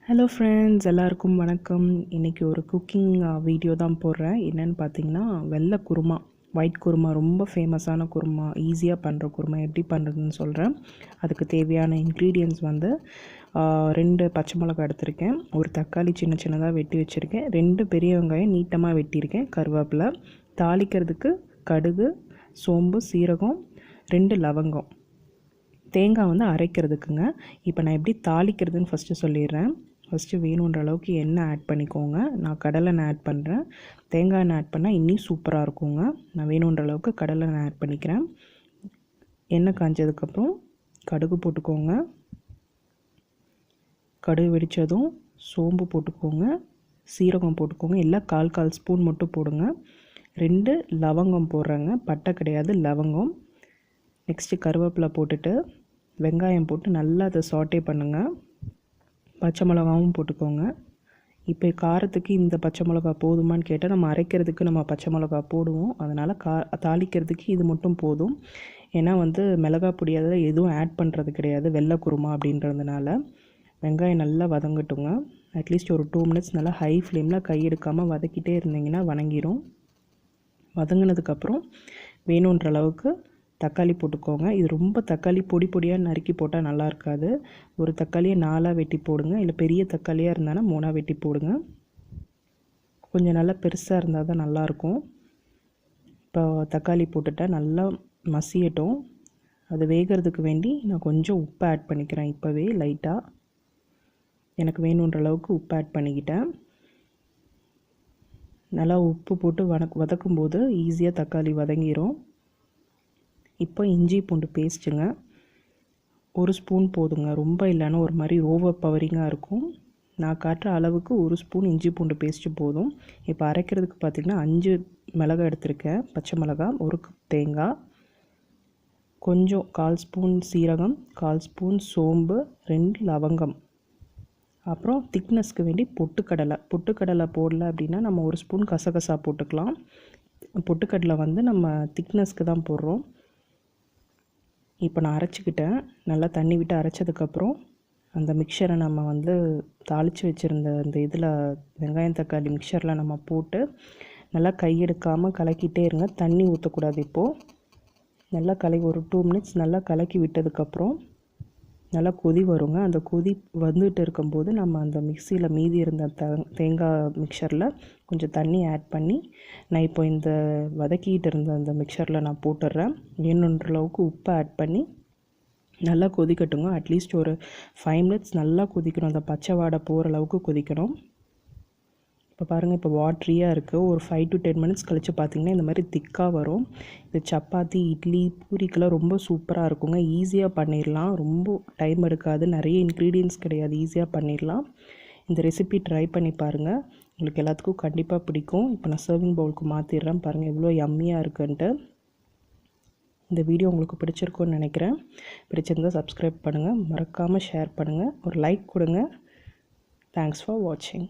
Hello friends, எல்லாருக்கும் வணக்கம். இன்றைக்கி ஒரு குக்கிங் வீடியோ தான் போடுறேன். என்னென்னு பார்த்தீங்கன்னா, வெள்ளை குருமா, ஒயிட் குருமா, ரொம்ப ஃபேமஸான குருமா, ஈஸியாக பண்ணுற குருமா எப்படி பண்ணுறதுன்னு சொல்கிறேன். அதுக்கு தேவையான இன்க்ரீடியன்ட்ஸ் வந்து 2 பச்சை மிளகாய் எடுத்திருக்கேன், ஒரு தக்காளி சின்ன சின்னதாக வெட்டி வச்சுருக்கேன், 2 பெரிய வெங்காயம் நீட்டமாக வெட்டியிருக்கேன், கருவேப்பிலை, தாளிக்கிறதுக்கு கடுகு, சோம்பு, சீரகம், 2 லவங்கம், தேங்காய் வந்து அரைக்கிறதுக்குங்க. இப்போ நான் எப்படி தாளிக்கிறதுன்னு ஃபஸ்ட்டு சொல்லிடுறேன். ஃபஸ்ட்டு வேணுன்ற அளவுக்கு எண்ணெய் ஆட் பண்ணிக்கோங்க. நான் கடலெண்ணெய் ஆட் பண்ணுறேன். தேங்காய் எண்ணெய் ஆட் பண்ணால் இன்னும் சூப்பராக இருக்குங்க. நான் வேணுன்ற அளவுக்கு கடலெண்ணெய் ஆட் பண்ணிக்கிறேன். எண்ணெய் காஞ்சதுக்கப்புறம் கடுகு போட்டுக்கோங்க. கடுகு வெடித்ததும் சோம்பு போட்டுக்கோங்க, சீரகம் போட்டுக்கோங்க. எல்லாம் கால் ஸ்பூன் மட்டும் போடுங்க. 2 லவங்கம் போடுறேங்க, பட்டை கிடையாது, லவங்கம். நெக்ஸ்ட்டு கருவேப்பிலை போட்டுட்டு வெங்காயம் போட்டு நல்லா அதை சாட்டே பண்ணுங்கள். பச்சை மிளகாவும் போட்டுக்கோங்க. இப்போ காரத்துக்கு இந்த பச்சை மிளகா போதுமான்னு கேட்டால், நம்ம அரைக்கிறதுக்கு நம்ம பச்சை மிளகா போடுவோம். அதனால் தாளிக்கிறதுக்கு இது மட்டும் போதும். ஏன்னா வந்து மிளகா பொடி அதில் எதுவும் ஆட் பண்ணுறது கிடையாது, வெள்ளை குருமா அப்படின்றதுனால. வெங்காயம் நல்லா வதங்கட்டுங்க. அட்லீஸ்ட் ஒரு 2 மினிட்ஸ் நல்லா ஹை ஃப்ளேமில் கை எடுக்காமல் வதக்கிட்டே இருந்தீங்கன்னா வதங்கிடும். வதங்கினதுக்கப்புறம் வேணுன்ற அளவுக்கு தக்காளி போட்டுக்கோங்க. இது ரொம்ப தக்காளி பொடி பொடியாக நறுக்கி போட்டால் நல்லா இருக்காது. ஒரு தக்காளியை 4ஆக வெட்டி போடுங்க, இல்லை பெரிய தக்காளியாக இருந்தானா 3ஆக வெட்டி போடுங்க. கொஞ்சம் நல்லா பெருசாக இருந்தால் தான் நல்லாயிருக்கும். இப்போ தக்காளி போட்டுட்டா நல்லா மசியட்டும். அது வேகிறதுக்கு வேண்டி நான் கொஞ்சம் உப்பு ஆட் பண்ணிக்கிறேன். இப்போவே லைட்டாக எனக்கு வேணுன்ற அளவுக்கு உப்பு ஆட் பண்ணிக்கிட்டேன். நல்லா உப்பு போட்டு வதக்கும்போது ஈஸியாக தக்காளி வதங்கிடும். இப்போ இஞ்சி பூண்டு பேஸ்ட்டுங்க, 1 ஸ்பூன் போதுங்க, ரொம்ப இல்லைன்னா ஒரு மாதிரி ஓவர் பவரிங்காக இருக்கும். நான் காட்டுற அளவுக்கு 1 ஸ்பூன் இஞ்சி பூண்டு பேஸ்ட்டு போதும். இப்போ அரைக்கிறதுக்கு பார்த்திங்கன்னா 5 மிளகாய் எடுத்திருக்கேன், பச்சை மிளகாய், 1 கப் தேங்காய், கொஞ்சம் 1/4 ஸ்பூன் சீரகம், 1/4 ஸ்பூன் சோம்பு, 2 லவங்கம், அப்புறம் திக்னஸ்க்கு வேண்டி பொட்டுக்கடலை போடல அப்படின்னா நம்ம 1 ஸ்பூன் கசகசா போட்டுக்கலாம். பொட்டுக்கடலை வந்து நம்ம திக்னஸ்க்கு தான் போடுறோம். இப்போ நான் அரைச்சிக்கிட்டேன். நல்லா தண்ணி விட்டு அரைச்சதுக்கப்புறம் அந்த மிக்சரை நம்ம வந்து தாளித்து வச்சுருந்த அந்த இதில் வெங்காயம் தக்காளி மிக்சரில் நம்ம போட்டு நல்லா கையெடுக்காமல் கலக்கிட்டே இருங்க. தண்ணி ஊற்றக்கூடாது. இப்போது நல்லா ஒரு 2 மினிட்ஸ் நல்லா கலக்கி விட்டதுக்கப்புறம் நல்லா கொதி வருங்க. அந்த கொதி வந்துட்டு இருக்கும்போது நம்ம அந்த மிக்சியில் மீதி இருந்த தேங்காய் மிக்சரில் கொஞ்சம் தண்ணி ஆட் பண்ணி நான் இப்போ இந்த வதக்கிட்டு இருந்த அந்த மிக்சரில் நான் போட்டுடுறேன். வேணுன்ற அளவுக்கு உப்பு ஆட் பண்ணி நல்லா கொதிக்கட்டுங்க. அட்லீஸ்ட் ஒரு 5 மினிட்ஸ் நல்லா கொதிக்கணும். அந்த பச்சை வாடை போகிற அளவுக்கு கொதிக்கணும். இப்போ பாருங்கள், இப்போ வாட்ரியாக இருக்குது. ஒரு 5 to 10 மினிட்ஸ் கழித்து பார்த்திங்கன்னா இந்த மாதிரி திக்காக வரும். இது சப்பாத்தி, இட்லி, பூரிக்கெல்லாம் ரொம்ப சூப்பராக இருக்குங்க. ஈஸியாக பண்ணிடலாம், ரொம்ப டைம் எடுக்காது, நிறைய இன்க்ரீடியன்ட்ஸ் கிடையாது, ஈஸியாக பண்ணிடலாம். இந்த ரெசிபி ட்ரை பண்ணி பாருங்கள், உங்களுக்கு எல்லாத்துக்கும் கண்டிப்பாக பிடிக்கும். இப்போ நான் சர்விங் பவுலுக்கு மாற்றிடுறேன். பாருங்கள் எவ்வளோ யம்மியாக இருக்குன்ட்டு. இந்த வீடியோ உங்களுக்கு பிடிச்சிருக்குன்னு நினைக்கிறேன். பிடிச்சிருந்தால் சப்ஸ்கிரைப் பண்ணுங்கள், மறக்காமல் ஷேர் பண்ணுங்கள், ஒரு லைக் கொடுங்க. தேங்க்ஸ் ஃபார் வாட்சிங்.